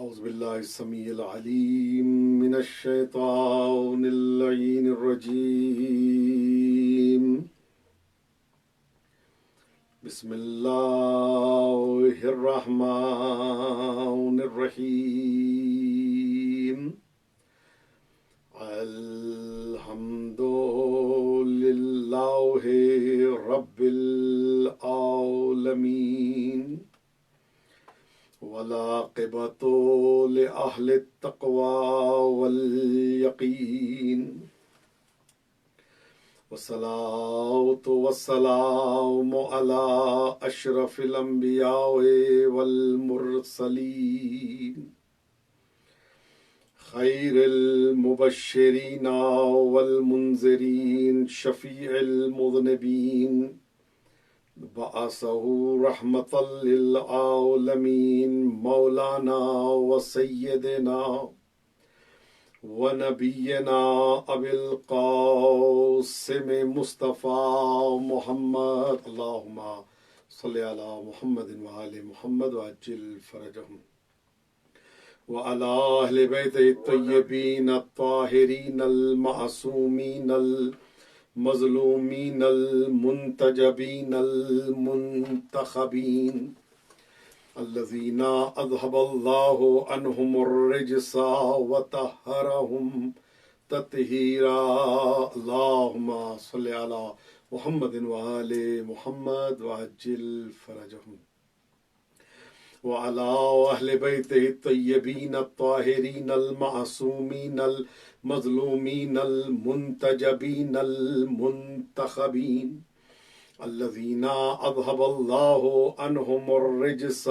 أعوذ بالله السميع العليم من الشيطان اللعين الرجيم. بسم الله الرحمن الرحيم. الحمد لله رب العالمين والعاقبة لأهل التقوى واليقين والصلاة والسلام على أشرف الأنبياء والمرسلين خير المبشرين والمنذرين شفيع المذنبين بعثه رحمة للعالمين مولانا وسيدنا ونبينا أبي القاسم مصطفى محمد. اللهم صل على محمد وآل محمد وعجل فرجهم وعلى أهل بيته الطيبين الطاهرين المعصومين المظلومين المنتجبين المنتخبين الذين أذهب الله عنهم الرجس وطهرهم تطهيرا. اللهم صل على محمد وآل محمد وعجل فرجهم وعلى أهل بيته الطيبين الطاهرين المعصومين المظلومين المنتجبين المنتخبين الذين أذهب الله عنهم الرجس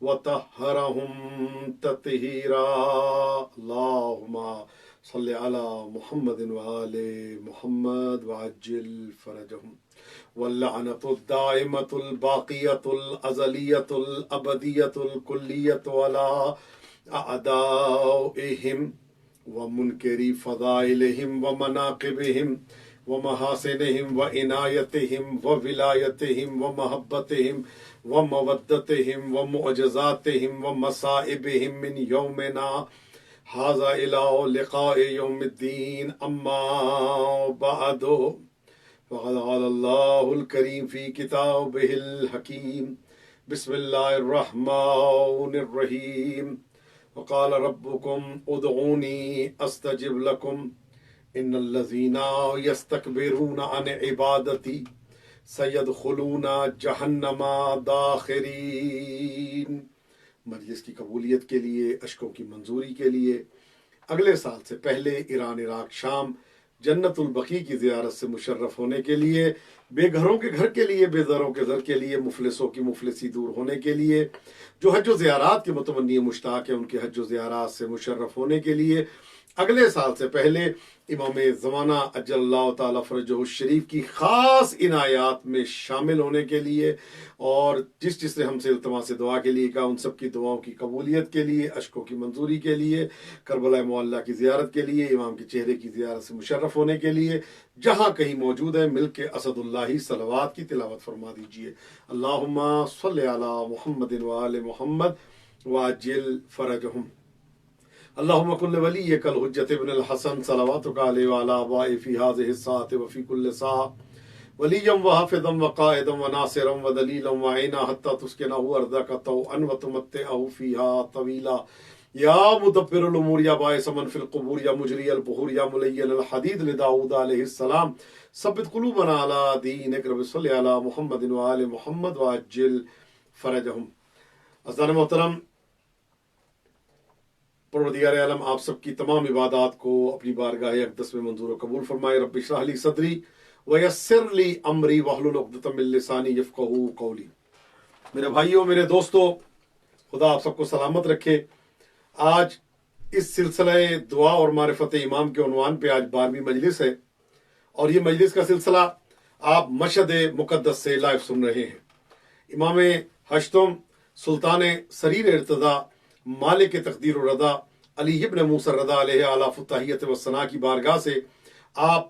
وطهرهم تطهيرا. اللهم صل على محمد وآل محمد وعجل فرجهم. واللعنة الدائمة الباقية الأزلية الأبدية الكلية على أعدائهم ومنكري فضائلهم ومناقبهم ومحاسنهم وعنايتهم وولايتهم ومحبتهم ومودتهم ومعجزاتهم ومصائبهم من يومنا هذا إلى لقاء يوم الدين. أما بعد فقد قال الله الكريم في كتابه الحكيم بسم الله الرحمن الرحيم وقال ربكم ادعوني أستجب لكم إن الذين يستكبرون عن عبادتي سيدخلون جہنم داخرین. مجلس کی قبولیت کے لیے، اشکوں کی منظوری کے لیے، اگلے سال سے پہلے ایران، عراق، شام جنت البقیع کی زیارت سے مشرف ہونے کے لیے، بے گھروں کے گھر کے لیے، بے دروں کے در کے لیے، مفلسوں کی مفلسی دور ہونے کے لیے، جو حج و زیارات کے متمنی مشتاق ہیں ان کے حج و زیارات سے مشرف ہونے کے لیے اگلے سال سے پہلے امام زمانہ اجل اللہ تعالیٰ فرجہ الشریف کی خاص عنایات میں شامل ہونے کے لیے، اور جس نے ہم سے التماس دعا کے لیے کہا ان سب کی دعاؤں کی قبولیت کے لیے، اشکوں کی منظوری کے لیے، کربلا معلیٰ کی زیارت کے لیے، امام کے چہرے کی زیارت سے مشرف ہونے کے لیے، جہاں کہیں موجود ہے مل کے اسد اللہ صلوات کی تلاوت فرما دیجئے. اللہم صل علی محمد وآل محمد وعجل فرجہم. اللهم كن لوليك الحجة ابن الحسن صلواتك عليه وعلى آبائه في هذه الساعة وفي كل ساعة وليا وحافظا وقائدا وناصرا ودليلا وعينا حتى تسكنه أرضك طوعا وتمتعه فيها طويلا. يا مدبر الأمور يا باعث من في القبور يا مجري البحور يا ملين الحديد لداود عليه السلام ثبت قلوبنا على دينك. رب صل على محمد وآل محمد وعجل فرجهم. عزیزان محترم، پروردگار عالم آپ سب کی تمام عبادات کو اپنی بارگاہ اقدس میں منظور و قبول فرمائے. رب اشرح لی صدری ویسر لی امری واحلل عقدۃ من لسانی یفقہوا قولی. میرے بھائیوں، میرے دوستو، خدا آپ سب کو سلامت رکھے. آج اس سلسلہ دعا اور معرفت امام کے عنوان پہ آج 12ویں مجلس ہے، اور یہ مجلس کا سلسلہ آپ مشہد مقدس سے لائیو سن رہے ہیں. امام ہشتم سلطان سریر ارتضا مالک تقدیر و رضا علی ابن موسیٰ رضا علیہ اعلیٰ التحیت و ثنا کی بارگاہ سے آپ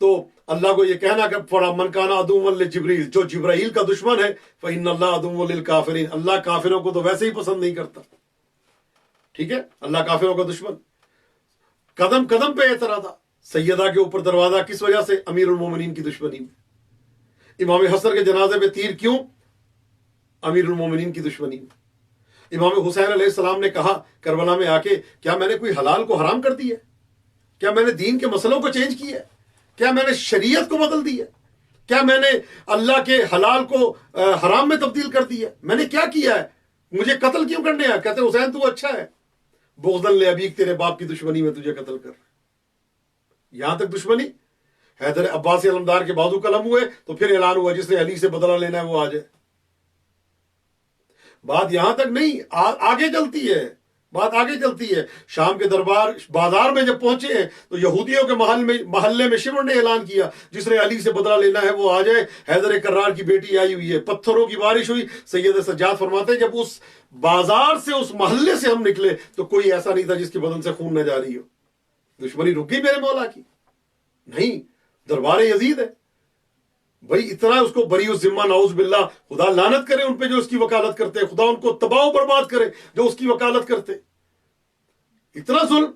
تو اللہ کو یہ کہنا کہ فَمَنْ كَانَ عَدُوًّا لِجِبْرِيلَ، جو جبرائیل کا دشمن ہے، فَإِنَّ اللَّهَ عَدُوٌّ لِلْكَافِرِينَ، اللہ کافروں کو تو ویسے ہی پسند نہیں کرتا. ٹھیک ہے، اللہ کافروں کا دشمن. قدم قدم پہ اعتراض. سیدہ کے اوپر دروازہ کس وجہ سے؟ امیر المومنین کی دشمنی میں. امام حسن کے جنازے پہ تیر کیوں؟ امیر المومنین کی دشمنی میں. امام حسین علیہ السلام نے کہا کربلا میں آ کے، کیا میں نے کوئی حلال کو حرام کر دی ہے؟ کیا میں نے دین کے مسئلوں کو چینج کیا ہے؟ کیا میں نے شریعت کو بدل دی ہے؟ کیا میں نے اللہ کے حلال کو حرام میں تبدیل کر دی ہے؟ میں نے کیا کیا ہے؟ مجھے قتل کیوں کرنے ہیں؟ کہتے حسین تو اچھا ہے، بغضاً لأبیک، تیرے باپ کی دشمنی میں تجھے قتل کر. یہاں تک دشمنی. حیدر عباسی علمدار کے بازو قلم ہوئے تو پھر اعلان ہوا جس نے علی سے بدلہ لینا ہے وہ آ جائے. بات یہاں تک نہیں، آگے چلتی ہے. بات آگے چلتی ہے. شام کے دربار بازار میں جب پہنچے ہیں تو یہودیوں کے محلے میں شمر نے اعلان کیا جس نے علی سے بدلہ لینا ہے وہ آ جائے. حیدر کرار کی بیٹی آئی ہوئی ہے، پتھروں کی بارش ہوئی. سید سجاد فرماتے ہیں جب اس بازار سے، اس محلے سے ہم نکلے تو کوئی ایسا نہیں تھا جس کے بدن سے خون نہ جاری ہو. دشمنی رک گئی میرے مولا کی؟ نہیں. دربار یزید ہے بھائی، اتنا اس کو بری الذمہ، نعوذ باللہ، خدا لعنت کرے ان پہ جو اس کی وکالت کرتے، خدا ان کو تباہ و برباد کرے جو اس کی وکالت کرتے. اتنا ظلم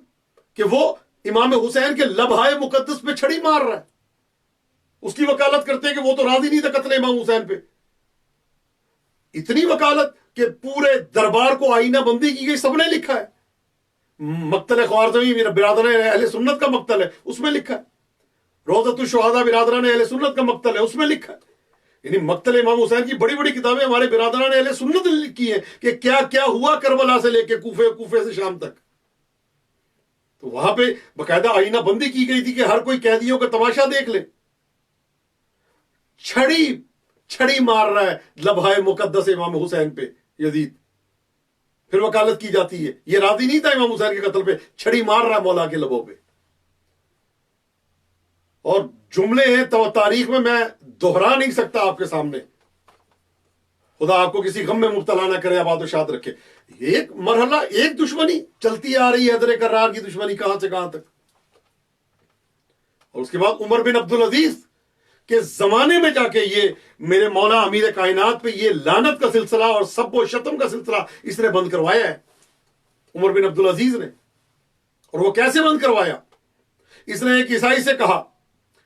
کہ وہ امام حسین کے لبہائے مقدس پہ چھڑی مار رہا ہے، اس کی وکالت کرتے کہ وہ تو راضی نہیں تھا قتل امام حسین پہ. اتنی وکالت کہ پورے دربار کو آئینہ بندی کی گئی. سب نے لکھا ہے. مقتل خوارزمی میرا برادران اہل سنت کا مقتل ہے، اس میں لکھا ہے. روضۃ الشہداء برادران اہل سنت کا مقتل ہے، اس میں لکھا ہے. یعنی مقتل امام حسین کی بڑی بڑی کتابیں ہمارے برادران اہل سنت نے لکھی ہیں کہ کیا کیا ہوا کربلا سے لے کے کوفے سے شام تک. تو وہاں پہ باقاعدہ آئینہ بندی کی گئی تھی کہ ہر کوئی قیدیوں کا تماشا دیکھ لے. چھڑی مار رہا ہے لبہائے مقدس امام حسین پہ یزید، پھر وکالت کی جاتی ہے. یہ راضی نہیں تھا امام حسین کے قتل پہ، چھڑی مار رہا ہے مولا کے لبوں پہ. اور جملے ہیں تو تاریخ میں دہرا نہیں سکتا آپ کے سامنے. خدا آپ کو کسی غم میں مبتلا نہ کرے، آباد و شاد رکھے. ایک مرحلہ، ایک دشمنی چلتی آ رہی ہے، حیدر کرار کی دشمنی کہاں سے کہاں تک. اور اس کے بعد عمر بن عبدالعزیز کے زمانے میں جا کے یہ میرے مولا امیر کائنات پہ یہ لعنت کا سلسلہ اور سب و شتم کا سلسلہ اس نے بند کروایا ہے، عمر بن عبدالعزیز نے. اور وہ کیسے بند کروایا؟ اس نے ایک عیسائی سے کہا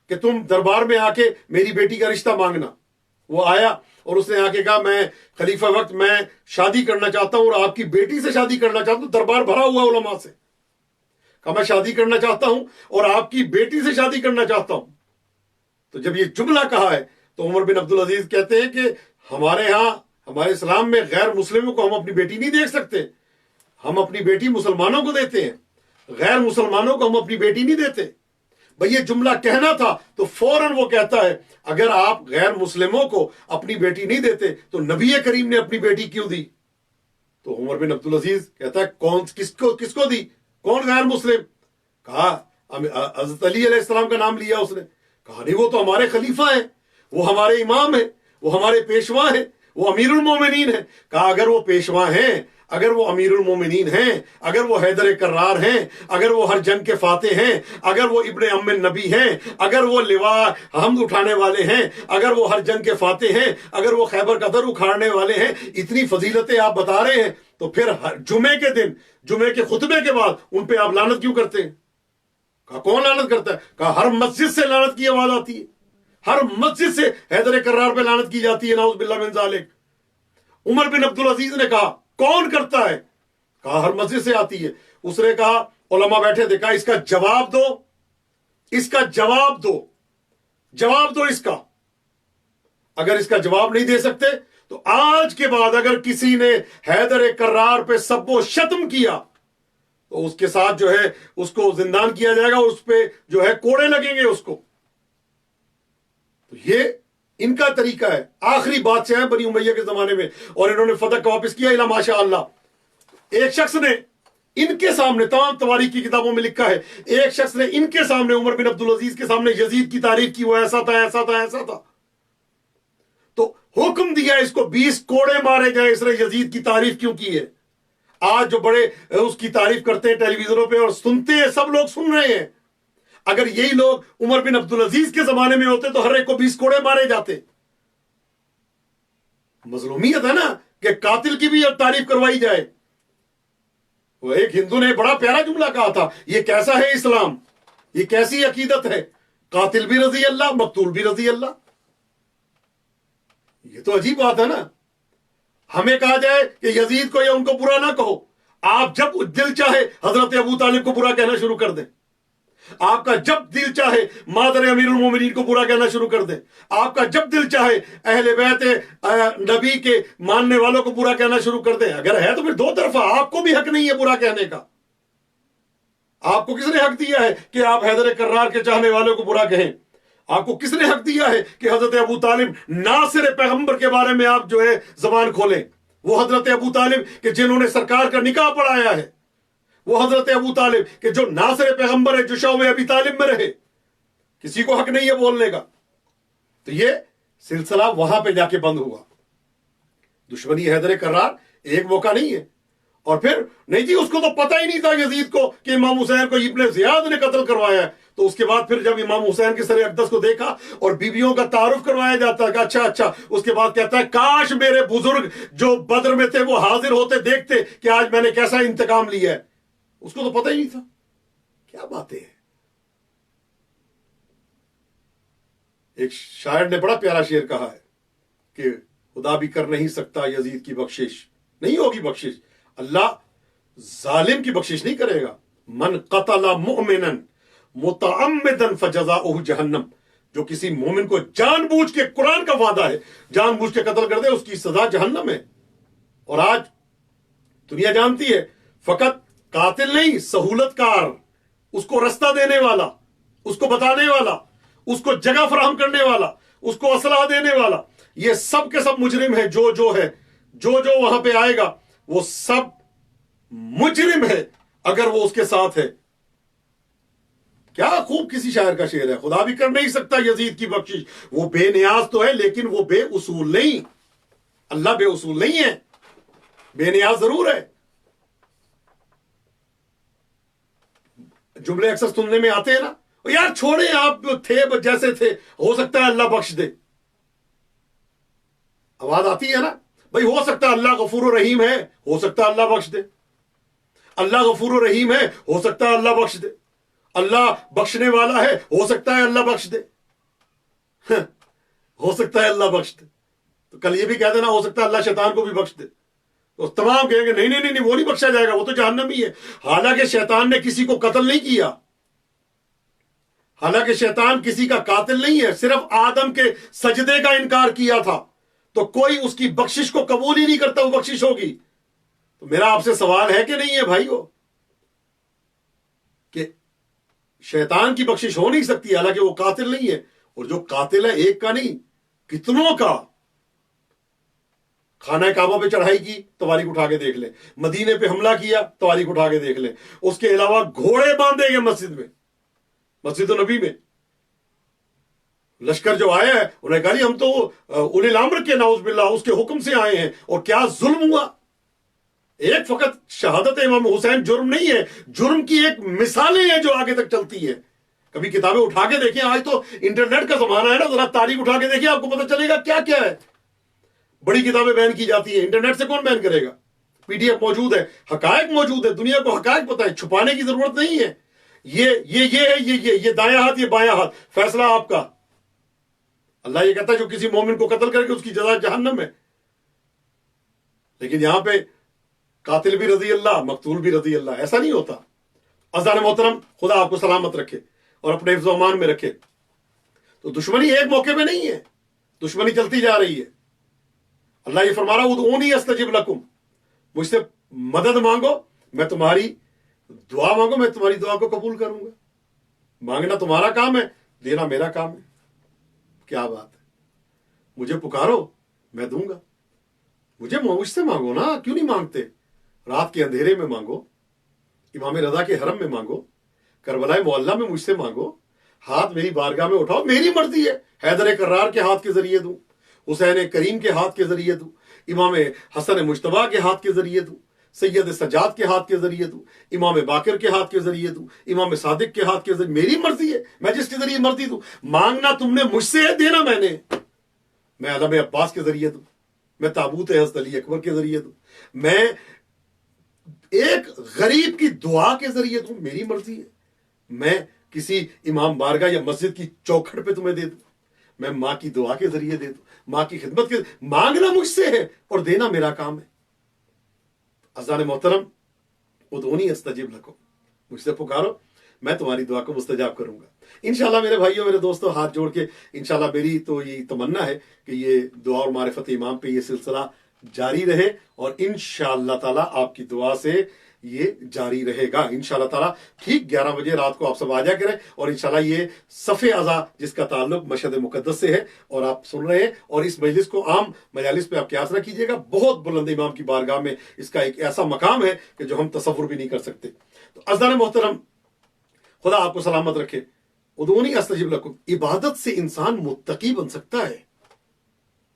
کہ تم دربار میں آ کے میری بیٹی کا رشتہ مانگنا. وہ آیا اور اس نے آ کے کہا میں خلیفہ وقت میں شادی کرنا چاہتا ہوں اور آپ کی بیٹی سے شادی کرنا چاہتا ہوں. دربار بھرا ہوا علماء سے. کہا میں شادی کرنا چاہتا ہوں اور آپ کی بیٹی سے شادی کرنا چاہتا ہوں. تو جب یہ جملہ کہا ہے تو عمر بن عبدالعزیز کہتے ہیں کہ ہمارے ہاں، ہمارے اسلام میں غیر مسلموں کو ہم اپنی بیٹی نہیں دے سکتے. ہم اپنی بیٹی مسلمانوں کو دیتے ہیں، غیر مسلمانوں کو ہم اپنی بیٹی نہیں دیتے. بھئی یہ جملہ کہنا تھا تو فوراً وہ کہتا ہے اگر آپ غیر مسلموں کو اپنی بیٹی نہیں دیتے تو نبی کریم نے اپنی بیٹی کیوں دی؟ تو عمر بن عبدالعزیز کہتا ہے کس کو دی؟ کون غیر مسلم؟ کہا حضرت علی علیہ السلام کا نام لیا اس نے. کہا نہیں، وہ تو ہمارے خلیفہ ہیں، وہ ہمارے امام ہیں، وہ ہمارے پیشوا ہیں، وہ امیر المومنین ہیں. کہا اگر وہ پیشوا ہیں، اگر وہ امیر المومنین ہیں، اگر وہ حیدر کرار ہیں، اگر وہ ہر جنگ کے فاتح ہیں، اگر وہ ابن ام النبی ہیں، اگر وہ لواء حمد اٹھانے والے ہیں، اگر وہ ہر جنگ کے فاتح ہیں، اگر وہ خیبر کا در اکھاڑنے والے ہیں، اتنی فضیلتیں آپ بتا رہے ہیں تو پھر جمعے کے دن، جمعے کے خطبے کے بعد ان پہ آپ لعنت کیوں کرتے ہیں؟ کہا کون لعنت کرتا ہے؟ کہا ہر مسجد سے لعنت کی آواز آتی ہے، ہر مسجد سے حیدر کرار پہ لعنت کی جاتی ہے، نعوذ باللہ من ذالک. عمر بن عبدالعزیز نے کہا کون کرتا ہے؟ کہا ہر مسجد سے آتی ہے. اس نے کہا علماء بیٹھے تھے، کہا اس کا جواب دو، اس کا جواب دو، جواب دو اس کا. اگر اس کا جواب نہیں دے سکتے تو آج کے بعد اگر کسی نے حیدر کرار پہ سب و شتم کیا تو اس کے ساتھ جو ہے اس کو زندان کیا جائے گا، اس پہ جو ہے کوڑے لگیں گے اس کو. تو یہ ان کا طریقہ ہے. آخری بادشاہ ہیں بنی امیہ کے زمانے میں، اور انہوں نے فتح کا واپس کیا الا ماشاء اللہ. ایک شخص نے ان کے سامنے، تمام تواریخ کی کتابوں میں لکھا ہے، ایک شخص نے ان کے سامنے، عمر بن عبدالعزیز کے سامنے یزید کی تعریف کی، وہ ایسا تھا ایسا تھا ایسا تھا. تو حکم دیا اس کو 20 کوڑے مارے جائیں. اس نے یزید کی تعریف کیوں کی ہے؟ آج جو بڑے اس کی تعریف کرتے ہیں ٹیلی ویژنوں پہ اور سنتے ہیں، سب لوگ سن رہے ہیں. اگر یہی لوگ عمر بن عبدالعزیز کے زمانے میں ہوتے تو ہر ایک کو 20 کوڑے مارے جاتے. مظلومیت ہے نا کہ قاتل کی بھی تعریف کروائی جائے. وہ ایک ہندو نے بڑا پیارا جملہ کہا تھا, یہ کیسا ہے اسلام, یہ کیسی عقیدت ہے, قاتل بھی رضی اللہ, مقتول بھی رضی اللہ. یہ تو عجیب بات ہے نا. ہمیں کہا جائے کہ یزید کو یا ان کو برا نہ کہو, آپ جب دل چاہے حضرت ابو طالب کو برا کہنا شروع کر دیں. آپ کا جب دل چاہے مادر امیر المومنین کو برا کہنا شروع کر دیں. آپ کا جب دل چاہے اہل بیت نبی کے ماننے والوں کو برا کہنا شروع کر دیں. اگر ہے تو پھر دو طرفہ, آپ کو بھی حق نہیں ہے برا کہنے کا. آپ کو کس نے حق دیا ہے کہ آپ حیدر کرار کے چاہنے والوں کو برا کہیں؟ آپ کو کس نے حق دیا ہے کہ حضرت ابو طالب ناصر پیغمبر کے بارے میں آپ جو ہے زبان کھولیں؟ وہ حضرت ابو طالب کہ جنہوں نے سرکار کا نکاح پڑھایا ہے, وہ حضرت ابو طالب کہ جو ناصر پیغمبر ہے, جو شعب ابی طالب میں رہے. کسی کو حق نہیں ہے بولنے کا. تو یہ سلسلہ وہاں پہ جا کے بند ہوا. دشمنی حیدر کرار ایک موقع نہیں ہے. اور پھر نہیں جی, اس کو تو پتہ ہی نہیں تھا یزید کو کہ امام حسین کو ابن زیاد نے قتل کروایا ہے. تو اس کے بعد پھر جب امام حسین کے سر اقدس کو دیکھا اور بیویوں کا تعارف کروایا جاتا ہے کہ اچھا, اس کے بعد کہتا ہے کاش میرے بزرگ جو بدر میں تھے وہ حاضر ہوتے, دیکھتے کہ آج میں نے کیسا انتقام لیا ہے. اس کو تو پتہ ہی نہیں تھا. کیا باتیں ہیں. ایک شاعر نے بڑا پیارا شعر کہا ہے کہ خدا بھی کر نہیں سکتا یزید کی بخشش, نہیں ہوگی بخشش. اللہ ظالم کی بخشش نہیں کرے گا. من قتل مؤمنا متعمدا فجزاؤہ جہنم, جو کسی مومن کو جان بوجھ کے, قرآن کا وعدہ ہے, جان بوجھ کے قتل کر دے اس کی سزا جہنم ہے. اور آج دنیا جانتی ہے فقط قاتل نہیں, سہولت کار, اس کو رستہ دینے والا, اس کو بتانے والا, اس کو جگہ فراہم کرنے والا, اس کو اسلحہ دینے والا, یہ سب کے سب مجرم ہے. جو ہے جو وہاں پہ آئے گا وہ سب مجرم ہے اگر وہ اس کے ساتھ ہے. کیا خوب کسی شاعر کا شعر ہے, خدا بھی کر نہیں سکتا یزید کی بخشش. وہ بے نیاز تو ہے لیکن وہ بے اصول نہیں. اللہ بے اصول نہیں ہے, بے نیاز ضرور ہے. جملے اکثر سننے میں آتے ہیں نا, یار چھوڑیں آپ تھے جیسے تھے, ہو سکتا ہے اللہ بخش دے. آواز آتی ہے نا بھائی, ہو سکتا ہے اللہ غفور و رحیم ہے, ہو سکتا ہے اللہ بخش دے. اللہ غفور و رحیم ہے, ہو سکتا ہے اللہ بخش دے. اللہ بخشنے والا ہے, ہو سکتا ہے اللہ بخش دے. ہو سکتا ہے اللہ بخش دے. تو کل یہ بھی کہہ دینا ہو سکتا ہے اللہ شیطان کو بھی بخش دے. تو تمام کہیں گے نہیں وہ نہیں بخشا جائے گا, وہ تو جہنمی ہے. حالانکہ شیطان نے کسی کو قتل نہیں کیا, حالانکہ شیطان کسی کا قاتل نہیں ہے, صرف آدم کے سجدے کا انکار کیا تھا. تو کوئی اس کی بخشش کو قبول ہی نہیں کرتا وہ بخشش ہوگی. تو میرا آپ سے سوال ہے کہ نہیں ہے بھائیو, کہ شیطان کی بخشش ہو نہیں سکتی حالانکہ وہ قاتل نہیں ہے. اور جو قاتل ہے ایک کا نہیں کتنوں کا. خانہ کعبہ پہ چڑھائی کی, تواریخ اٹھا کے دیکھ لیں. مدینے پہ حملہ کیا, تواریخ اٹھا کے دیکھ لیں. اس کے علاوہ گھوڑے باندھے گئے مسجد میں, مسجد نبی میں. لشکر جو آیا ہے انہوں نے کہا جی ہم تو اولی الامر کے, نعوذ باللہ, اس کے حکم سے آئے ہیں. اور کیا ظلم ہوا. ایک فقط شہادت امام حسین جرم نہیں ہے, جرم کی ایک مثالیں ہیں جو آگے تک چلتی ہے. کبھی کتابیں اٹھا کے دیکھیں, آج تو انٹرنیٹ کا زمانہ ہے نا, ذرا تاریخ اٹھا کے دیکھیں, آپ کو پتہ چلے گا کیا کیا ہے. بڑی کتابیں بیان کی جاتی ہیں, انٹرنیٹ سے کون بیان کرے گا. پی ڈی ایف موجود ہے, حقائق موجود ہے, دنیا کو حقائق پتہ ہے, چھپانے کی ضرورت نہیں ہے. یہ دایاں ہاتھ, یہ بایاں ہاتھ, فیصلہ آپ کا. اللہ یہ کہتا ہے جو کسی مومن کو قتل کرے گا اس کی جزا جہنم ہے. لیکن یہاں پہ قاتل بھی رضی اللہ, مقتول بھی رضی اللہ, ایسا نہیں ہوتا. عزیزان محترم, خدا آپ کو سلامت رکھے اور اپنے حفظ و امان میں رکھے. تو دشمنی ایک موقع پہ نہیں ہے, دشمنی چلتی جا رہی ہے. اللہ یہ فرما رہا ہے ادعونی استجب لکم, مجھ سے مدد مانگو, میں تمہاری دعا مانگو, میں تمہاری دعا کو قبول کروں گا. مانگنا تمہارا کام ہے, دینا میرا کام ہے. کیا بات ہے. مجھے پکارو میں دوں گا. مجھ سے مانگو نا, کیوں نہیں مانگتے. رات کے اندھیرے میں مانگو, امام رضا کے حرم میں مانگو, کربلا معلیٰ میں مجھ سے مانگو. ہاتھ میری بارگاہ میں اٹھاؤ, میری مرضی ہے. حیدر کرار کے ہاتھ کے ذریعے دوں, حسین کریم کے ہاتھ کے ذریعے دوں, امام حسن مجتبیٰ کے ہاتھ کے ذریعے دوں, سید سجاد کے ہاتھ کے ذریعے دوں، امام باقر کے ہاتھ کے ذریعے دوں، امام صادق کے ہاتھ کے ذریعے، میری مرضی ہے، میں جس کے ذریعے مرضی دوں۔ مانگنا تم نے مجھ سے ہے، دینا میں نے۔ میں علم عباس کے ذریعے دوں، میں تابوت حضرت علی اکبر کے ذریعے دوں، میں ایک غریب کی دعا کے ذریعے دوں، میری مرضی ہے۔ میں کسی امام بارگاہ یا مسجد کی چوکھٹ پہ تمہیں دے دوں، میں ماں کی دعا کے ذریعے دے دوں، ماں کی خدمت کے، مانگنا مجھ سے ہے اور دینا میرا کام ہے۔ عزیزان محترم، ادعونی استجب لکم، مجھ سے پکارو، میں تمہاری دعا کو مستجاب کروں گا انشاءاللہ۔ میرے بھائیوں، میرے دوستوں، ہاتھ جوڑ کے انشاءاللہ میری تو یہ تمنا ہے کہ یہ دعا اور معرفت امام پہ یہ سلسلہ جاری رہے، اور انشاءاللہ تعالیٰ آپ کی دعا سے یہ جاری رہے گا انشاءاللہ تعالیٰ۔ ٹھیک 11 بجے رات کو آپ سب آ جا کریں، اور انشاءاللہ یہ صف اعضاء جس کا تعلق مشہد مقدس سے ہے اور آپ سن رہے ہیں، اور اس مجلس کو عام مجالس پہ آپ قیاس نہ کیجیے گا، بہت بلند امام کی بارگاہ میں اس کا ایک ایسا مقام ہے کہ جو ہم تصور بھی نہیں کر سکتے۔ تو عزیزان محترم، خدا آپ کو سلامت رکھے۔ ادعونی استجب لکم، عبادت سے انسان متقی بن سکتا ہے،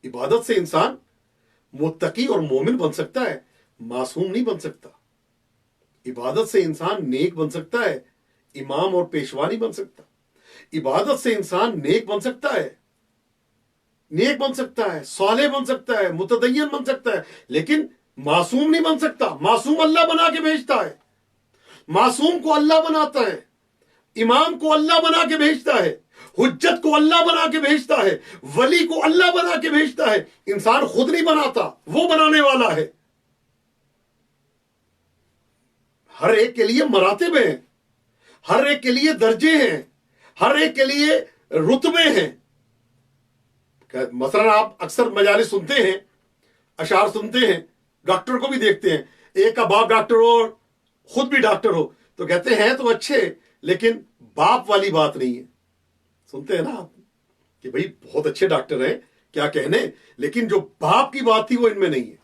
عبادت سے انسان متقی اور مومن بن سکتا ہے، معصوم نہیں بن سکتا۔ عبادت سے انسان نیک بن سکتا ہے، امام اور پیشوا نہیں بن سکتا۔ عبادت سے انسان نیک بن سکتا ہے، نیک بن سکتا ہے، صالح بن سکتا ہے، متدین بن سکتا ہے، لیکن معصوم نہیں بن سکتا۔ معصوم اللہ بنا کے بھیجتا ہے، معصوم کو اللہ بناتا ہے، امام کو اللہ بنا کے بھیجتا ہے، حجت کو اللہ بنا کے بھیجتا ہے، ولی کو اللہ بنا کے بھیجتا ہے۔ انسان خود نہیں بناتا، وہ بنانے والا ہے۔ ہر ایک کے لیے مراتب ہیں، ہر ایک کے لیے درجے ہیں، ہر ایک کے لیے رتبے ہیں۔ مثلا آپ اکثر مجالس سنتے ہیں، اشعار سنتے ہیں، ڈاکٹر کو بھی دیکھتے ہیں، ایک کا باپ ڈاکٹر ہو اور خود بھی ڈاکٹر ہو تو کہتے ہیں تو اچھے، لیکن باپ والی بات نہیں ہے۔ سنتے ہیں نا آپ کہ بھئی بہت اچھے ڈاکٹر ہیں، کیا کہنے، لیکن جو باپ کی بات تھی وہ ان میں نہیں ہے۔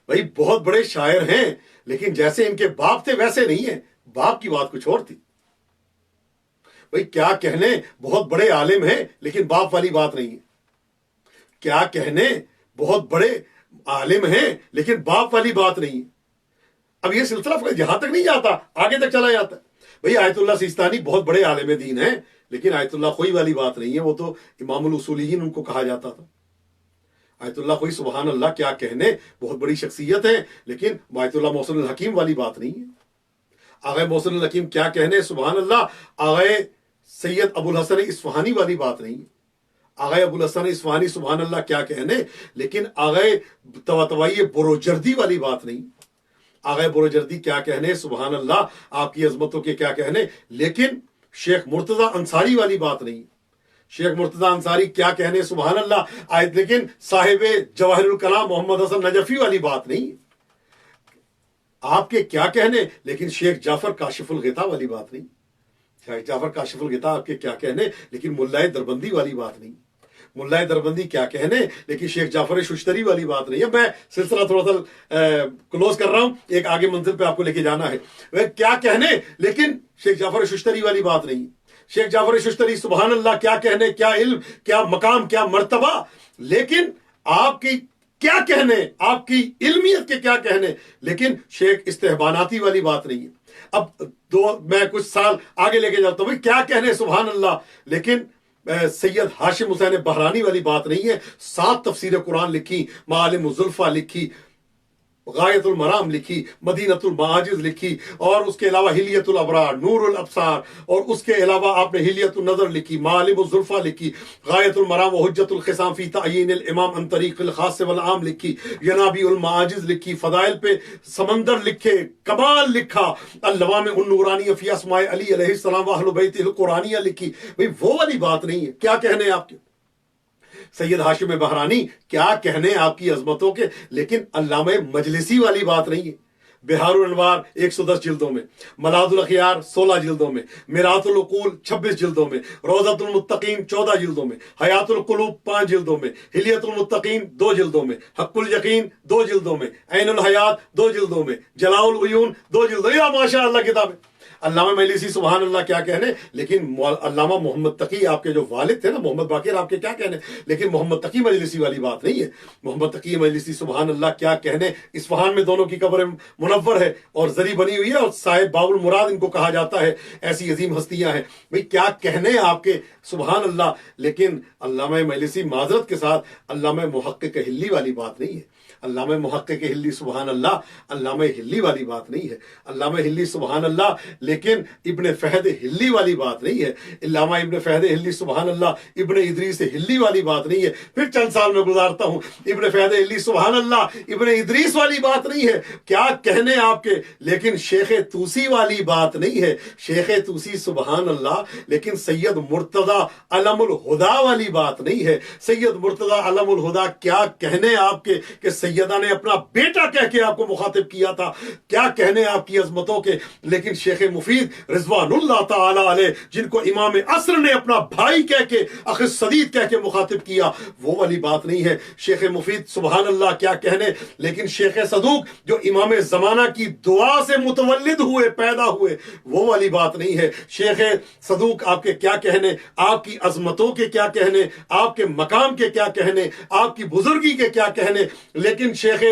بھئی بہت بڑے شاعر ہیں، لیکن جیسے ان کے باپ تھے ویسے نہیں ہیں، باپ کی بات کچھ اور تھی۔ بھئی کیا کہنے، بہت بڑے عالم ہیں، لیکن باپ والی بات نہیں ہے۔ کیا کہنے، بہت بڑے عالم ہیں، لیکن باپ والی بات نہیں ہے۔ اب یہ سلسلہ یہاں تک نہیں جاتا، آگے تک چلا جاتا ہے۔ بھئی آیت اللہ سیستانی بہت بڑے عالم دین ہیں، لیکن آیت اللہ خوئی والی بات نہیں ہے، وہ تو امام الاصولیین ان کو کہا جاتا تھا۔ آیت اللہ خوئی سبحان اللہ کیا کہنے، بہت بڑی شخصیت ہے، لیکن آیت اللہ محسن الحکیم والی بات نہیں ہے۔ آغا محسن الحکیم کیا کہنے سبحان اللہ، آغا سید ابو الحسن اصفہانی والی بات نہیں ہے۔ آغا ابو الحسن اصفہانی سبحان اللہ کیا کہنے، لیکن آغا طباطبائی بروجردی والی بات نہیں۔ آغا بروجردی کیا کہنے سبحان اللہ، آپ کی عظمتوں کے کیا کہنے، لیکن شیخ مرتضی انصاری والی بات نہیں۔ شیخ مرتضی انصاری کیا کہنے سبحان اللہ، لیکن صاحب جواہر الکلام محمد حسن نجفی والی بات نہیں۔ آپ کے کیا کہنے، لیکن شیخ جعفر کاشف الغطا والی بات نہیں۔ شیخ جعفر کاشف الغطا آپ کے کیا کہنے، لیکن ملائے دربندی والی بات نہیں۔ ملائے دربندی کیا کہنے، لیکن شیخ جعفر ششتری والی بات نہیں ہے۔ میں سلسلہ تھوڑا سا کلوز کر رہا ہوں، ایک آگے منزل پہ آپ کو لے کے جانا ہے۔ وہ کیا کہنے، لیکن شیخ جعفر ششتری والی بات نہیں۔ شیخ جعفر ششتری سبحان اللہ کیا کہنے، کیا علم، کیا مقام، کیا مرتبہ، لیکن آپ کی کیا کہنے، آپ کی علمیت کے کیا کہنے، لیکن شیخ استحباناتی والی بات نہیں ہے۔ اب میں کچھ سال آگے لے کے جاتا ہوں، کیا کہنے سبحان اللہ، لیکن سید ہاشم حسین بحرانی والی بات نہیں ہے۔ 7 تفسیر قرآن لکھی، معالم الزلفا لکھی، غایت المرام لکھی، مدینۃ المعاجز لکھی، اور اس کے علاوہ حلیت الابرار، نور الابصار، اور اس کے علاوہ آپ نے حلیت النظر لکھی، معالم الزلفا لکھی، غایت المرام و حجت الخصام فی تعیین الامام عن طریق الخاص والعام لکھی، ینابیع المعاجز لکھی، فضائل پہ سمندر لکھے، کمال لکھا، اللوامع النورانیہ فی اسماء علی علیہ السلام و اہل بیتہ القرآنیہ لکھی۔ بھئی وہ والی بات نہیں ہے۔ کیا کہنے آپ کے سید ہاشم بحرانی، کیا کہنے آپ کی عظمتوں کے، لیکن علامہ مجلسی والی بات نہیں ہے۔ بہار الانوار 110 جلدوں میں، ملاذ الاخیار 16 جلدوں میں، میرات العقول 26 جلدوں میں، روضۃ المتقین 14 جلدوں میں، حیات القلوب 5 جلدوں میں، حلیت المتقین 2 جلدوں میں، حق الیقین 2 جلدوں میں، عین الحیات 2 جلدوں میں، جلاء العیون 2 جلدوں، یا ماشاء اللہ کتابیں۔ علامہ مجلسی سبحان اللہ کیا کہنے، لیکن علامہ محمد تقی آپ کے جو والد تھے نا محمد باقر آپ کے کیا کہنے، لیکن محمد تقی مجلسی والی بات نہیں ہے۔ محمد تقی مجلسی سبحان اللہ کیا کہنے، اصفہان میں دونوں کی قبر منور ہے اور زری بنی ہوئی ہے، اور صاحب باب المراد ان کو کہا جاتا ہے، ایسی عظیم ہستیاں ہیں بھئی کیا کہنے آپ کے سبحان اللہ۔ لیکن علامہ مجلسی معذرت کے ساتھ علامہ محقق ہلی والی بات نہیں ہے، علامہ محقق ہلی سبحان اللہ علامہ ہلی والی بات نہیں ہے، علامہ ہلی سبحان اللہ لیکن ابن فہد ہلی والی بات نہیں ہے، علامہ ابن فہد ہلی سبحان اللہ ابن ادریس ہلی والی بات نہیں ہے۔ پھر چند سال میں گزارتا ہوں، ابن فہد ہلی سبحان اللہ ابن ادریس والی بات نہیں ہے، کیا کہنے آپ کے، لیکن شیخ توسی والی بات نہیں ہے، شیخ توسی سبحان اللہ لیکن سید مرتضی علم الہدا والی بات نہیں ہے۔ سید مرتضی علم الہدا کیا کہنے آپ کے کہ سیدہ نے اپنا بیٹا کہہ کے آپ کو مخاطب کیا تھا، کیا کہنے آپ کی عظمتوں کے، لیکن شیخ مفید رضوان اللہ تعالی علیہ جن کو امام عصر نے اپنا بھائی کہہ کے اخ صدید کہہ کے مخاطب کیا، وہ والی بات نہیں ہے۔ شیخ مفید سبحان اللہ کیا کہنے، لیکن شیخ صدوق جو امام زمانہ کی دعا سے متولد ہوئے پیدا ہوئے، وہ والی بات نہیں ہے۔ شیخ صدوق آپ کے کیا کہنے، آپ کی عظمتوں کے کیا کہنے، آپ کے مقام کے کیا کہنے، آپ کی بزرگی کے کیا کہنے، لیکن شیخ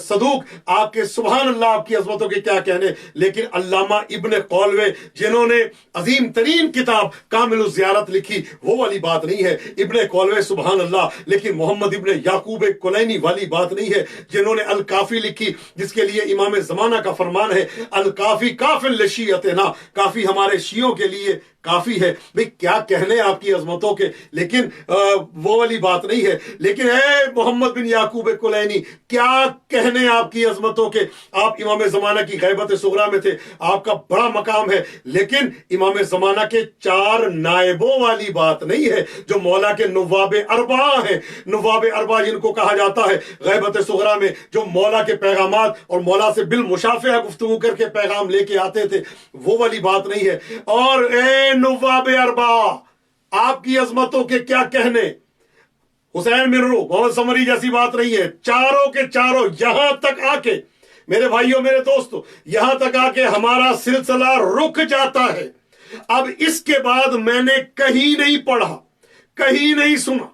صدوق آپ کے سبحان اللہ آپ کی عظمتوں کے کیا کہنے، لیکن علامہ ابن قولوے جنہوں نے عظیم ترین کتاب کامل الزیارت لکھی، وہ والی بات نہیں ہے۔ ابن قولوے سبحان اللہ لیکن محمد ابن یعقوب کلینی والی بات نہیں ہے، جنہوں نے الکافی لکھی جس کے لیے امام زمانہ کا فرمان ہے الکافی کاف لشیعتنا، کافی ہمارے شیعوں کے لیے کافی ہے۔ بھئی کیا کہنے آپ کی عظمتوں کے، لیکن وہ والی بات نہیں ہے۔ لیکن اے محمد بن یعقوب کلینی کیا کہنے آپ کی عظمتوں کے، آپ امام زمانہ کی غیبت صغریٰ میں تھے، آپ کا بڑا مقام ہے، لیکن امام زمانہ کے 4 نائبوں والی بات نہیں ہے جو مولا کے نواب اربعہ ہیں، نواب اربعہ جن کو کہا جاتا ہے غیبت صغریٰ میں، جو مولا کے پیغامات اور مولا سے بالمشافہہ گفتگو کر کے پیغام لے کے آتے تھے، وہ والی بات نہیں ہے۔ اور اے نواب اربعہ آپ کی عظمتوں کے کیا کہنے، حسین مرو محمد سمری جیسی بات نہیں ہے، چاروں کے چاروں یہاں تک آ کے میرے بھائیوں میرے دوستو یہاں تک آ کے ہمارا سلسلہ رک جاتا ہے۔ اب اس کے بعد میں نے کہیں نہیں پڑھا، کہیں نہیں سنا،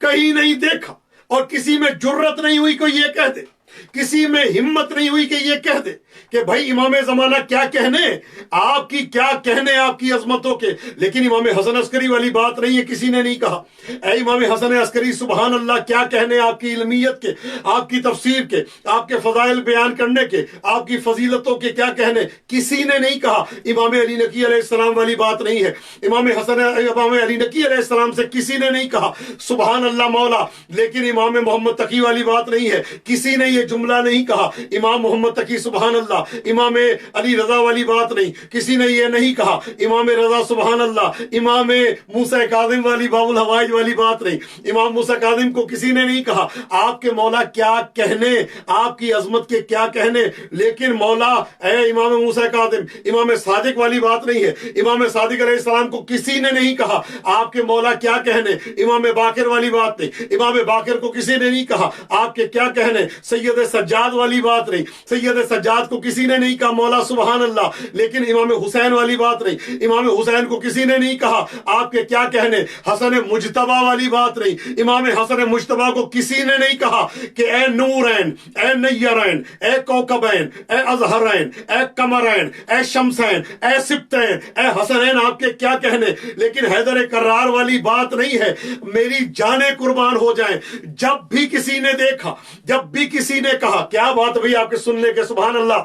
کہیں نہیں دیکھا، اور کسی میں جرت نہیں ہوئی کہ یہ کہہ دے، کسی میں ہمت نہیں ہوئی کہ یہ کہہ دے کہ بھائی امام زمانہ کیا کہنے، آپ کی کیا کہنے آپ کی عظمتوں کے، لیکن امام حسن عسکری والی بات نہیں ہے، کسی نے نہیں کہا اے امام حسن عسکری سبحان اللہ کیا کہنے آپ کی علمیت کے، آپ کی تفسیر کے، آپ کے فضائل بیان کرنے کے، آپ کی فضیلتوں کے کیا کہنے، کسی نے نہیں کہا۔ امام علی نقی علیہ السلام والی بات نہیں ہے، امام علی نقی علیہ السلام سے کسی نے نہیں کہا سبحان اللہ مولا، لیکن امام محمد تقی والی بات نہیں ہے، کسی نے یہ جملہ نہیں کہا امام محمد تقی سبحان اللہ، امام علی رضا والی بات نہیں، کسی نے یہ نہیں کہا امام رضا سبحان اللہ، امام موسیٰ کاظم والی باب الحوائج والی بات نہیں، امام موسیٰ کاظم کو کسی نے نہیں کہا آپ کے مولا کیا کہنے، آپ کی عظمت کے کیا کہنے، لیکن مولا اے امام موسیٰ کاظم امام صادق والی بات نہیں ہے، امام صادق علیہ السلام کو کسی نے نہیں کہا آپ کے مولا کیا کہنے، امام باقر والی بات نہیں، امام باقر کو کسی نے نہیں کہا آپ کے کیا کہنے، سید سجاد والی بات نہیں، سید سجاد کو کسی نے نہیں کہا مولا سبحان اللہ، لیکن امام حسین والی بات نہیں، امام حسین کو کسی نے نہیں کہا آپ کے کیا کہنے، حسن مجتبی والی بات نہیں، امام حسن مجتبی کو کسی نے نہیں کہا کہ اے نورین، اے نیرین، اے کوکبین، اے ازہرین، اے قمرین، اے شمسین، اے سبتین، اے حسنین آپ کے کیا کہنے، لیکن حیدر کرار والی بات نہیں ہے۔ میری جانیں قربان ہو جائیں، جب بھی کسی نے دیکھا، جب بھی کسی نے کہا، کیا بات بھئی آپ کے سننے کے سبحان اللہ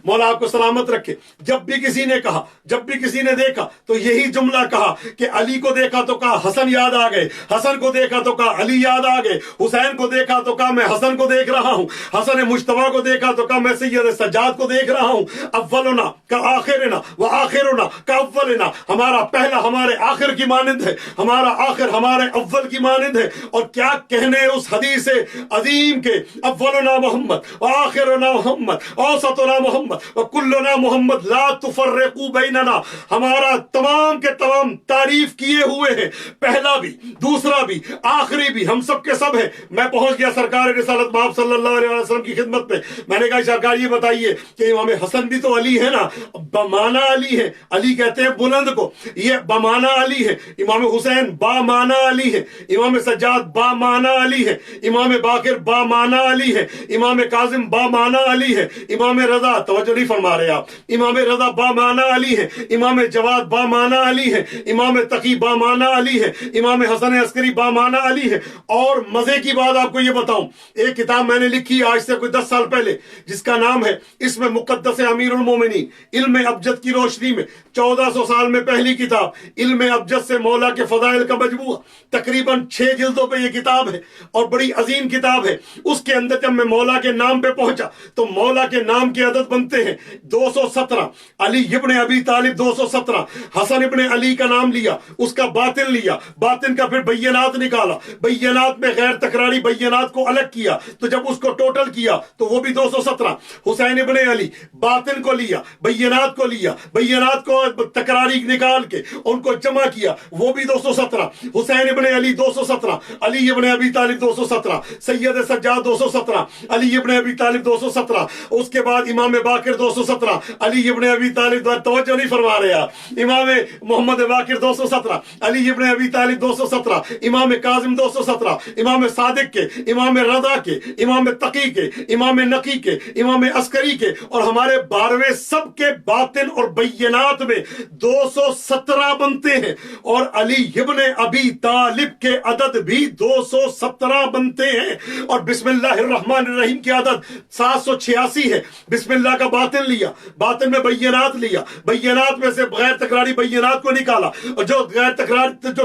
مولا آپ کو سلامت رکھے، جب بھی کسی نے کہا، جب بھی کسی نے دیکھا تو یہی جملہ کہا کہ علی کو دیکھا تو کہا حسن یاد آ گئے، حسن کو دیکھا تو کہا علی یاد آ گئے، حسین کو دیکھا تو کہا میں حسن کو دیکھ رہا ہوں، حسن مجتبی کو دیکھا تو کہا میں سید سجاد کو دیکھ رہا ہوں۔ اولنا کا آخرنا و آخرنا کا اولنا، ہمارا پہلا ہمارے آخر کی مانند ہے، ہمارا آخر ہمارے اول کی مانند ہے۔ اور کیا کہنے اس حدیث عظیم کے اولنا محمد و آخرنا محمد اوسطنا محمد محمد وکلنا محمد لا تفرقوا بیننا، ہمارا تمام کے تمام تعریف کیے ہوئے ہیں، پہلا بھی دوسرا بھی آخری بھی، ہم سب کے سب ہیں۔ میں پہنچ گیا سرکار رسالت مآب صلی اللہ علیہ وسلم کی خدمت میں، میں نے کہا سرکار یہ بتائیے کہ امام حسن بھی تو علی ہے نا، بمانا علی ہے، علی کہتے ہیں بلند کو، یہ بمانا علی ہے، امام حسین بامانا علی ہے، امام سجاد بامانا علی ہے، امام باقر بامانا علی ہے، امام کاظم بامانا علی ہے، امام رضا، توجہ نہیں فرما رہے آپ، امام رضا بامانا علی ہے، امام جواد بامانا علی ہے، امام تقی بامانا علی ہے، امام حسن عسکری بامانا علی ہے۔ اور مزے کی بات آپ کو یہ بتاؤں، ایک کتاب میں نے لکھی آج سے کوئی 10 سال پہلے، جس کا نام ہے اس میں مقدس امیر المومنین علم ابجد کی روشنی میں، 1400 سال میں پہلی کتاب، علم ابجد سے مولا کے فضائل کا مجموعہ، تقریباً 6 جلدوں پہ یہ کتاب ہے اور بڑی عظیم کتاب ہے۔ اس کے اندر جب میں مولا کے نام پہ پہنچا تو مولا کے نام کے عدد بنتے ہیں 217، علی ابن ابی طالب 217، حسن ابن علی کا نام لیا، اس کا باطن لیا، باطن کا پھر بینات نکالا، بینات میں غیر تکراری بینات کو الگ کیا، تو جب اس کو ٹوٹل کیا تو وہ بھی 217، حسین ابن علی باطن کو لیا، بینات کو لیا، بینات کو تکراری نکال کے ان کو جمع کیا، وہ بھی 217، حسین ابن علی 217، علی ابن ابی طالب 217، سید سجاد 217، علی ابن ابی طالب 217، اس کے بعد امام باقر 217، علی ابن ابی طالب، توجہ نہیں فرما رہے آپ، امام محمد باقر 217، علی ابن ابی طالب 217، امام کاظم 217، امام صادق کے، امام رضا کے، امام تقی کے، امام نقی کے، امام عسکری کے، اور ہمارے 12ویں سب کے باطن اور بینات میں 217 بنتے ہیں، اور علی ابن ابی طالب کے عدد بھی 217 بنتے ہیں، اور بسم اللہ الرحمن الرحیم کی عدد 786 ہے۔ بسم اللہ کا باطن لیا، باطن میں بینات لیا، بینات میں سے غیر تکراری بینات کو نکالا، اور جو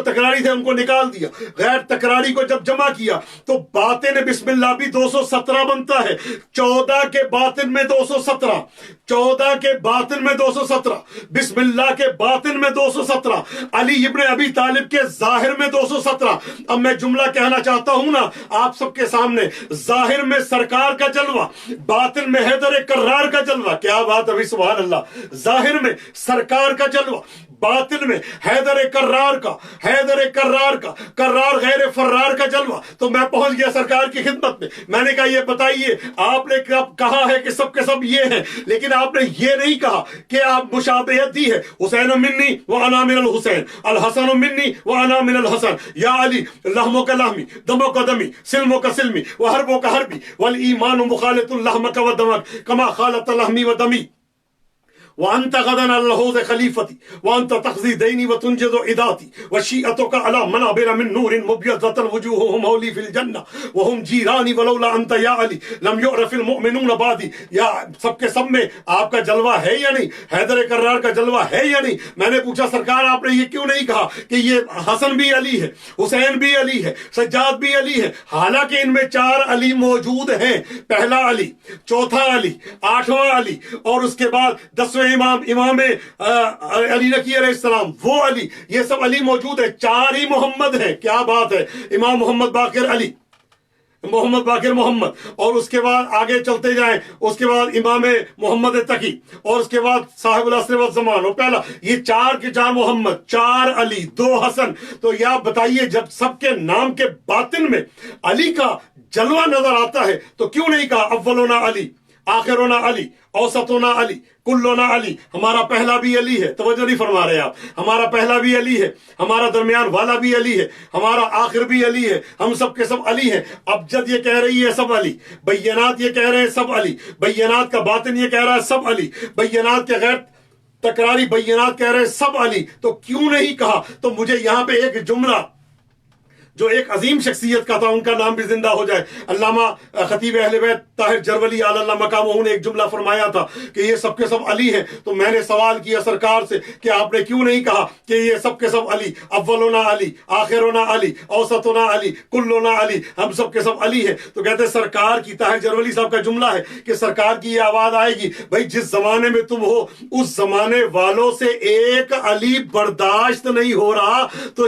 تکراری تھے ان کو نکال دیا، غیر تکراری کو جب جمع کیا تو باطن بسم اللہ بھی 217 بنتا ہے، 14 کے باطن میں 217، 14 کے باطن میں 217، بسم اللہ کے باطن میں 217، علی ابن ابی طالب کے ظاہر میں 217۔ اب میں جملہ کہنا چاہتا ہوں نا آپ سب کے سامنے، ظاہر میں سرکار کا جلوہ، باطن میں حیدر کرار کا جلوہ، کیا بات ابھی، سبحان اللہ، ظاہر میں سرکار کا جلوہ، باطن میں حیدر کرار کا، حیدر کرار کا، کرار غیر فرار کا جلوہ۔ تو میں پہنچ گیا سرکار کی خدمت میں نے کہا یہ بتائیے، آپ نے کہا ہے کہ سب کے سب یہ ہیں، لیکن آپ نے یہ نہیں کہا کہ آپ مشابہت دی ہے، حسین منی وانا من الحسین، الحسن منی وانا من الحسن، یا علی لحم کا لحمی، دم کا دمی، سلم کا سلمی، وحرب کا حربی، والایمان مخالط لحمک و دمک کما خالط لحمی و دمی، وانت غدا على الحوض خلیفتی، وانت تقضی دینی وتنجز عداتی، وشیعتک علی منابر من نور مبیضۃ وجوہہم حولی فی الجنہ وہم جیرانی ولولا انت یا علی لم یعرف المؤمنون بعدی۔ یا سب کے سب میں آپ کا جلوہ ہے یا نہیں، حیدر کرار کا جلوہ ہے یا نہیں؟ میں نے پوچھا سرکار آپ نے یہ کیوں نہیں کہا کہ یہ حسن بھی علی ہے، حسین بھی علی ہے، سجاد بھی علی ہے، حالانکہ ان میں 4 علی موجود ہیں، پہلا علی، چوتھا علی، 8واں علی، اور اس کے بعد 10ویں امام علی نقی علیہ السلام، وہ علی، یہ سب علی موجود ہے، 4 ہی محمد ہیں، کیا بات ہے، امام محمد باقر علی، محمد باقر محمد، اور اس کے بعد آگے چلتے جائیں، اس کے بعد امام محمد تقی، اور اس کے بعد صاحب العصر والزمان، اور پہلا، یہ 4 کے 4 محمد، 4 علی، 2 حسن۔ تو یا بتائیے جب سب کے نام کے باطن میں علی کا جلوہ نظر آتا ہے تو کیوں نہیں کہا اولنا علی، آخرنا علی، اوسطنا علی، کلنا علی؟ ہمارا پہلا بھی علی ہے، توجہ نہیں فرما رہے آپ، ہمارا پہلا بھی علی ہے، ہمارا درمیان والا بھی علی ہے، ہمارا آخر بھی علی ہے، ہم سب کے سب علی ہیں۔ ابجد یہ کہہ رہی ہے سب علی، بینات یہ کہہ رہے ہیں سب علی، بینات کا باطن یہ کہہ رہا ہے سب علی، بینات کے غیر تکراری بینات کہہ رہے ہیں سب علی، تو کیوں نہیں کہا؟ تو مجھے یہاں پہ ایک جملہ جو ایک عظیم شخصیت کا تھا، ان کا نام بھی زندہ ہو جائے، علامہ خطیب اہل بیت طاہر جرولی علی اللہ مقامہ نے ایک جملہ فرمایا تھا کہ یہ سب کے سب علی ہیں۔ تو میں نے سوال کیا سرکار سے کہ آپ نے کیوں نہیں کہا کہ یہ سب کے سب علی، اولنا علی، آخرنا علی، اوسطنا علی، کلنا علی، ہم سب کے سب علی ہیں؟ تو کہتے ہیں سرکار کی، طاہر جرولی صاحب کا جملہ ہے کہ سرکار کی یہ آواز آئے گی، بھائی جس زمانے میں تم ہو اس زمانے والوں سے ایک علی برداشت نہیں ہو رہا تو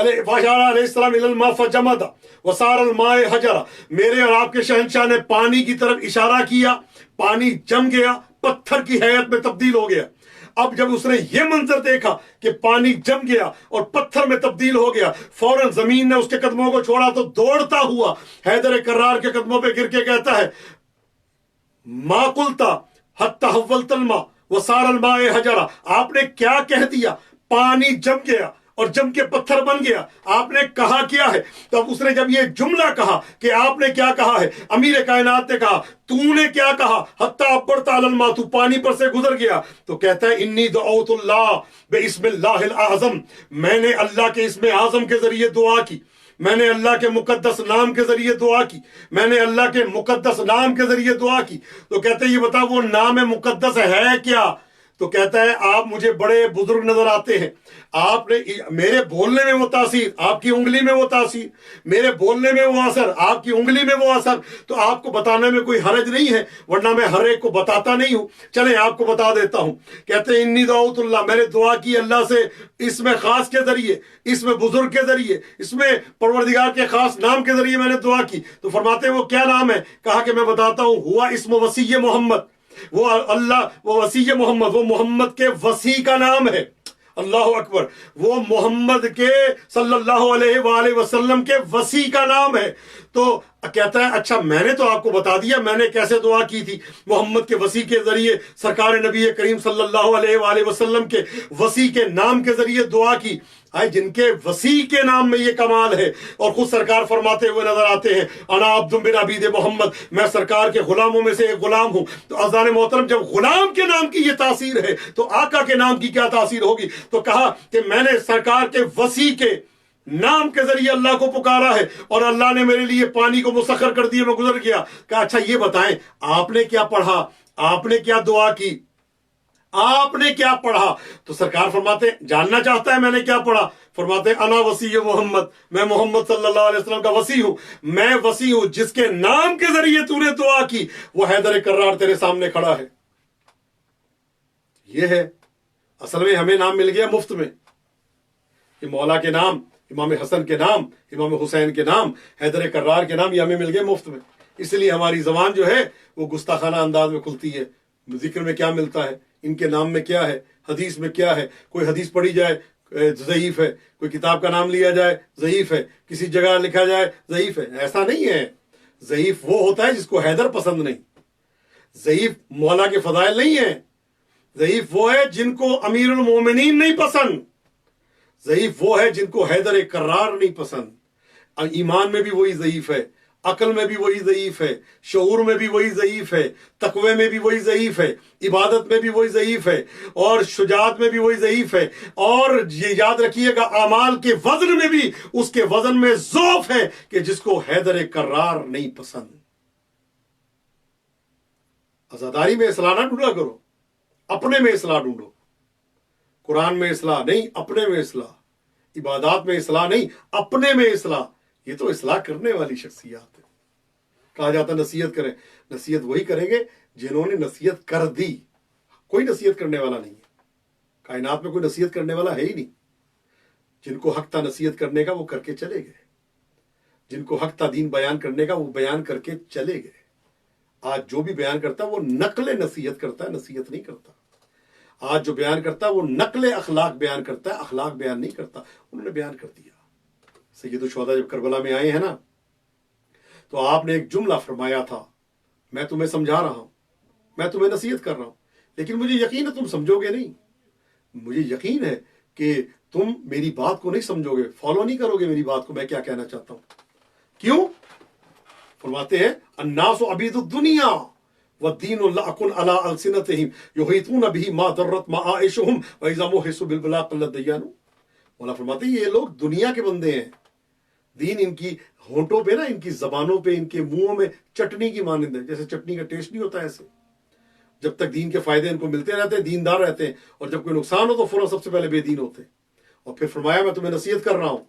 فاشار علیہ السلام الی الماء فجمد وصار الماء حجرا، میرے اور آپ کے شہنشاہ نے پانی کی طرف اشارہ کیا، پانی جم گیا، پتھر کی حیت میں تبدیل ہو گیا۔ اب جب اس نے یہ منظر دیکھا کہ پانی جم گیا اور پتھر میں تبدیل ہو گیا، فوراً زمین نے اس کے قدموں کو چھوڑا تو دوڑتا ہوا حیدر کرار کے قدموں پہ گر کے کہتا ہے ما قلتا حتی حولت الماء وصار الماء حجرا، آپ نے کیا کہہ دیا، پانی جم گیا اور جم کے پتھر بن گیا، آپ نے کہا کیا ہے؟ تب اس نے جب یہ جملہ کہا کہ آپ نے کیا کہا ہے، امیر کائنات نے کہا تو نے کیا کہا، حتی عبرت علی الماء، تو پانی پر سے گزر گیا، تو کہتا ہے انی دعوت اللہ باسم اللہ الاعظم، میں نے اللہ کے اسم اعظم کے ذریعے دعا کی، میں نے اللہ کے مقدس نام کے ذریعے دعا کی، میں نے اللہ کے مقدس نام کے ذریعے دعا کی۔ تو کہتے ہیں یہ بتا وہ نام مقدس ہے کیا؟ تو کہتا ہے آپ مجھے بڑے بزرگ نظر آتے ہیں، آپ نے میرے بولنے میں وہ تاثیر، آپ کی انگلی میں وہ تاثیر، میرے بولنے میں وہ اثر، آپ کی انگلی میں وہ اثر، تو آپ کو بتانے میں کوئی حرج نہیں ہے، ورنہ میں ہر ایک کو بتاتا نہیں ہوں، چلیں آپ کو بتا دیتا ہوں۔ کہتے ہیں انی دعوت اللہ، میں نے دعا کی اللہ سے اس میں خاص کے ذریعے، اس میں بزرگ کے ذریعے، اس میں پروردگار کے خاص نام کے ذریعے میں نے دعا کی۔ تو فرماتے ہیں وہ کیا نام ہے؟ کہا کہ میں بتاتا ہوں، ہوا اسم وسیع محمد، وہ اللہ، وہ وسیع محمد، وہ محمد کے وسیع کا نام ہے، اللہ اکبر، وہ محمد کے صلی اللہ علیہ وآلہ وسلم کے وسیع کا نام ہے۔ تو کہتا ہے اچھا میں نے تو آپ کو بتا دیا میں نے کیسے دعا کی تھی، محمد کے وسیع کے ذریعے، سرکار نبی کریم صلی اللہ علیہ وآلہ وسلم کے وسیع کے نام کے ذریعے دعا کی۔ آئے جن کے وسیع کے نام میں یہ کمال ہے، اور خود سرکار فرماتے ہوئے نظر آتے ہیں انا عبد من عبید محمد، میں سرکار کے غلاموں میں سے ایک غلام ہوں۔ تو اذان محترم جب غلام کے نام کی یہ تاثیر ہے تو آقا کے نام کی کیا تاثیر ہوگی؟ تو کہا کہ میں نے سرکار کے وسیع کے نام کے ذریعے اللہ کو پکارا ہے اور اللہ نے میرے لیے پانی کو مسخر کر دیا، میں گزر گیا۔ کہا اچھا یہ بتائیں آپ نے کیا پڑھا، آپ نے کیا دعا کی، آپ نے کیا پڑھا؟ تو سرکار فرماتے جاننا چاہتا ہے میں نے کیا پڑھا؟ فرماتے انا وسیع محمد، میں محمد صلی اللہ علیہ وسلم کا وسیع ہوں، میں وسیع ہوں، جس کے نام کے ذریعے تو نے دعا کی وہ حیدر کرار تیرے سامنے کھڑا ہے۔ یہ ہے اصل میں ہمیں نام مل گیا مفت میں، کہ مولا کے نام، امام حسن کے نام، امام حسین کے نام، حیدر کرار کے نام، یہ ہمیں مل گئے مفت میں۔ اس لیے ہماری زبان جو ہے وہ گستاخانہ انداز میں کھلتی ہے۔ ذکر میں کیا ملتا ہے، ان کے نام میں کیا ہے، حدیث میں کیا ہے، کوئی حدیث پڑھی جائے ضعیف ہے، کوئی کتاب کا نام لیا جائے ضعیف ہے، کسی جگہ لکھا جائے ضعیف ہے۔ ایسا نہیں ہے، ضعیف وہ ہوتا ہے جس کو حیدر پسند نہیں، ضعیف مولا کے فضائل نہیں ہے، ضعیف وہ ہے جن کو امیر المومنین نہیں پسند، ضعیف وہ ہے جن کو حیدر کرار نہیں پسند۔ ایمان میں بھی وہی ضعیف ہے، عقل میں بھی وہی ضعیف ہے، شعور میں بھی وہی ضعیف ہے، تقوی میں بھی وہی ضعیف ہے، عبادت میں بھی وہی ضعیف ہے، اور شجاعت میں بھی وہی ضعیف ہے، اور یہ یاد رکھیے گا اعمال کے وزن میں بھی اس کے وزن میں ضعف ہے کہ جس کو حیدر کرار نہیں پسند۔ عزاداری میں اصلاح نہ ڈھونڈا کرو، اپنے میں اصلاح ڈھونڈو۔ قرآن میں اصلاح نہیں، اپنے میں اصلاح، عبادات میں اصلاح نہیں، اپنے میں اصلاح۔ یہ تو اصلاح کرنے والی شخصیات ہے۔ کہا جاتا نصیحت کریں، نصیحت وہی کریں گے جنہوں نے نصیحت کر دی، کوئی نصیحت کرنے والا نہیں ہے، کائنات میں کوئی نصیحت کرنے والا ہے ہی نہیں۔ جن کو حق تھا نصیحت کرنے کا وہ کر کے چلے گئے، جن کو حق تھا دین بیان کرنے کا وہ بیان کر کے چلے گئے۔ آج جو بھی بیان کرتا ہے وہ نقل نصیحت کرتا ہے، نصیحت نہیں کرتا۔ آج جو بیان کرتا ہے وہ نقل اخلاق بیان کرتا ہے، اخلاق بیان نہیں کرتا۔ انہوں نے بیان کر دیا۔ سید الشہداء جب کربلا میں آئے ہیں نا تو آپ نے ایک جملہ فرمایا تھا، میں تمہیں سمجھا رہا ہوں، میں تمہیں نصیحت کر رہا ہوں، لیکن مجھے یقین ہے تم سمجھو گے نہیں، مجھے یقین ہے کہ تم میری بات کو نہیں سمجھو گے، فالو نہیں کرو گے میری بات کو، میں کیا کہنا چاہتا ہوں۔ کیوں؟ فرماتے ہیں الناس عبید الدنیا والدین لعق علی السنتہم یحیطون بہ ما ضرت معائشہم واذا محسوا بالبلاء قلت دیانو۔ مولا فرماتے ہیں یہ لوگ دنیا کے بندے ہیں، دین ان کی ہونٹوں پہ نا، ان کی زبانوں پہ، ان کے منہوں میں چٹنی کی مانند ہے، جیسے چٹنی کا ٹیسٹ نہیں ہوتا ایسے۔ جب تک دین کے فائدے ان کو ملتے رہتے ہیں دیندار رہتے ہیں، اور جب کوئی نقصان ہو تو فوراً سب سے پہلے بے دین ہوتے ہیں۔ اور پھر فرمایا میں تمہیں نصیحت کر رہا ہوں،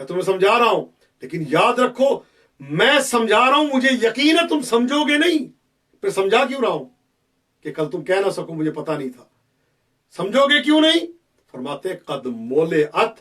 میں تمہیں سمجھا رہا ہوں، لیکن یاد رکھو میں سمجھا رہا ہوں، مجھے یقین ہے تم سمجھو گے نہیں۔ پھر سمجھا کیوں رہا ہوں کہ کل تم کہہ نہ سکو مجھے پتا نہیں تھا۔ سمجھو گے کیوں نہیں؟ فرماتے قد مولعت